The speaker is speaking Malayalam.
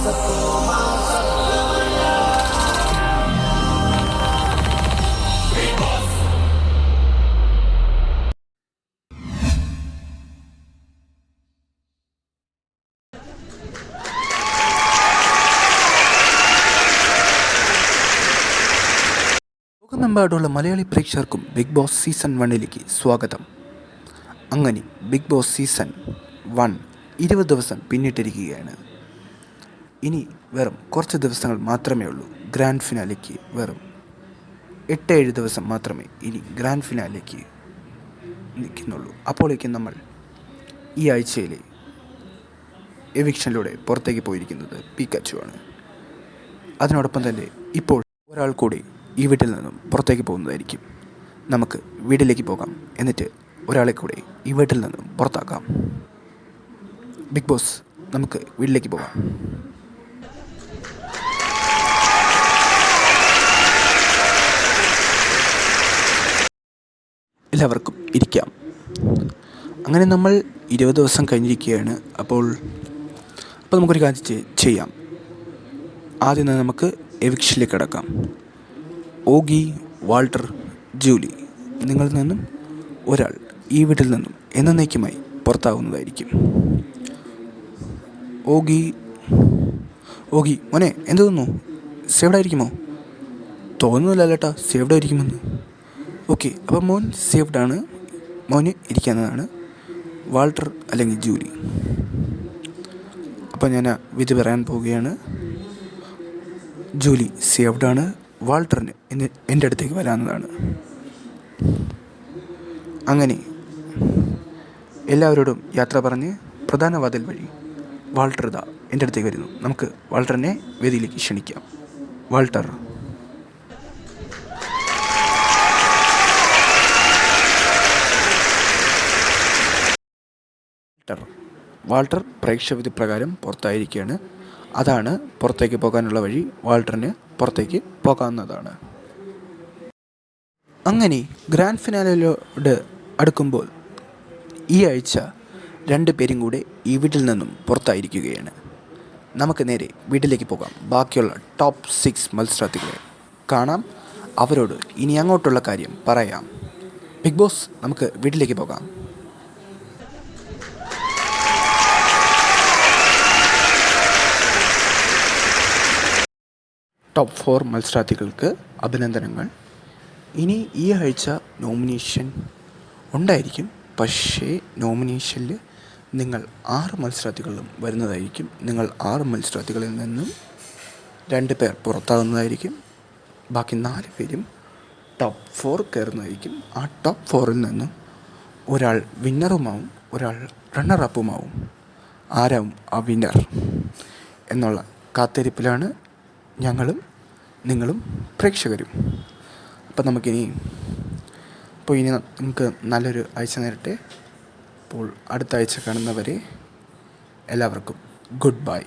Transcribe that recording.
ലോകമെമ്പാടുള്ള മലയാളി പ്രേക്ഷകർക്കും ബിഗ് ബോസ് സീസൺ 1ലേക്ക് സ്വാഗതം. അങ്ങനെ ബിഗ് ബോസ് സീസൺ 1 20 ദിവസം പിന്നിട്ടിരിക്കുകയാണ്. ഇനി വെറും കുറച്ച് ദിവസങ്ങൾ മാത്രമേ ഉള്ളൂ ഗ്രാൻഡ് ഫിനാലേക്ക്. വെറും 8-7 ദിവസം മാത്രമേ ഇനി ഗ്രാൻഡ് ഫിനാലേക്ക് നിൽക്കുന്നുള്ളൂ. അപ്പോഴേക്കും നമ്മൾ ഈ ആഴ്ചയിലെ എവിക്ഷനിലൂടെ പുറത്തേക്ക് പോയിരിക്കുന്നത് പിക്കാച്ചു ആണ്. അതിനോടൊപ്പം തന്നെ ഇപ്പോൾ ഒരാൾ കൂടി ഈ വീട്ടിൽ നിന്നും പുറത്തേക്ക് പോകുന്നതായിരിക്കും. നമുക്ക് വീട്ടിലേക്ക് പോകാം, എന്നിട്ട് ഒരാളെ കൂടെ ഈ വീട്ടിൽ നിന്നും പുറത്താക്കാം. ബിഗ് ബോസ്, നമുക്ക് വീട്ടിലേക്ക് പോകാം. എല്ലാവർക്കും ഇരിക്കാം. അങ്ങനെ നമ്മൾ 20 ദിവസം കഴിഞ്ഞിരിക്കുകയാണ്. അപ്പോൾ നമുക്കൊരു കാര്യം ചെയ്യാം. ആദ്യം തന്നെ നമുക്ക് എവിക്ഷനിലേക്ക് കിടക്കാം. ഓഗി, വാൾട്ടർ, ജൂലി, നിങ്ങളിൽ നിന്നും ഒരാൾ ഈ വീട്ടിൽ നിന്നും എന്നേക്കുമായി പുറത്താകുന്നതായിരിക്കും. ഓഗി മോനെ, എന്ത് തോന്നുന്നു? സേവ്ഡ് ആയിരിക്കുമോ? തോന്നുന്നില്ല ചേട്ടാ സേവ്ഡ് ആയിരിക്കുമെന്ന്. ഓക്കെ, അപ്പം മോൻ സേവ്ഡാണ്. മോന് ഇരിക്കാവുന്നതാണ്. വാൾട്ടർ അല്ലെങ്കിൽ ജൂലി. അപ്പം ഞാൻ വിധി പറയാൻ പോവുകയാണ്. ജൂലി സേവ്ഡാണ്. വാൾട്ടറിന് എൻ്റെ അടുത്തേക്ക് വരാവുന്നതാണ്. അങ്ങനെ എല്ലാവരോടും യാത്ര പറഞ്ഞ് പ്രധാന വാതിൽ വഴി വാൾട്ടർ ഇതാ എൻ്റെ അടുത്തേക്ക് വരുന്നു. നമുക്ക് വാൾട്ടറിനെ വേദിയിലേക്ക് ക്ഷണിക്കാം. വാൾട്ടർ. വാൾട്ടർ പ്രേക്ഷകവിധി പ്രകാരം പുറത്തായിരിക്കുകയാണ്. അതാണ് പുറത്തേക്ക് പോകാനുള്ള വഴി. വാൾട്ടറിന് പുറത്തേക്ക് പോകാവുന്നതാണ്. അങ്ങനെ ഗ്രാൻഡ് ഫിനാലയോട് അടുക്കുമ്പോൾ ഈ ആഴ്ച 2 പേരും കൂടെ ഈ വീട്ടിൽ നിന്നും പുറത്തായിരിക്കുകയാണ്. നമുക്ക് നേരെ വീട്ടിലേക്ക് പോകാം. ബാക്കിയുള്ള ടോപ്പ് 6 മത്സരാർത്ഥികളെ കാണാം. അവരോട് ഇനി അങ്ങോട്ടുള്ള കാര്യം പറയാം. ബിഗ് ബോസ്, നമുക്ക് വീട്ടിലേക്ക് പോകാം. ടോപ്പ് 4 മത്സരാർത്ഥികൾക്ക് അഭിനന്ദനങ്ങൾ. ഇനി ഈ ആഴ്ച നോമിനേഷൻ ഉണ്ടായിരിക്കും. പക്ഷേ നോമിനേഷനിൽ നിങ്ങൾ 6 മത്സരാർത്ഥികളും വരുന്നതായിരിക്കും. നിങ്ങൾ 6 മത്സരാർത്ഥികളിൽ നിന്നും 2 പേർ പുറത്താകുന്നതായിരിക്കും. ബാക്കി 4 പേരും ടോപ്പ് 4 കയറുന്നതായിരിക്കും. ആ ടോപ്പ് 4ൽ നിന്നും ഒരാൾ വിന്നറുമാവും, ഒരാൾ റണ്ണറപ്പുമാവും. ആരാവും ആ വിന്നർ എന്നുള്ള കാത്തിരിപ്പിലാണ് ഞങ്ങളും നിങ്ങളും പ്രേക്ഷകരും. അപ്പം നമുക്കിനി നമുക്ക് നല്ലൊരു ആഴ്ച നേരട്ടെ. അപ്പോൾ അടുത്ത ആഴ്ച കാണുന്നവരെ എല്ലാവർക്കും ഗുഡ് ബൈ.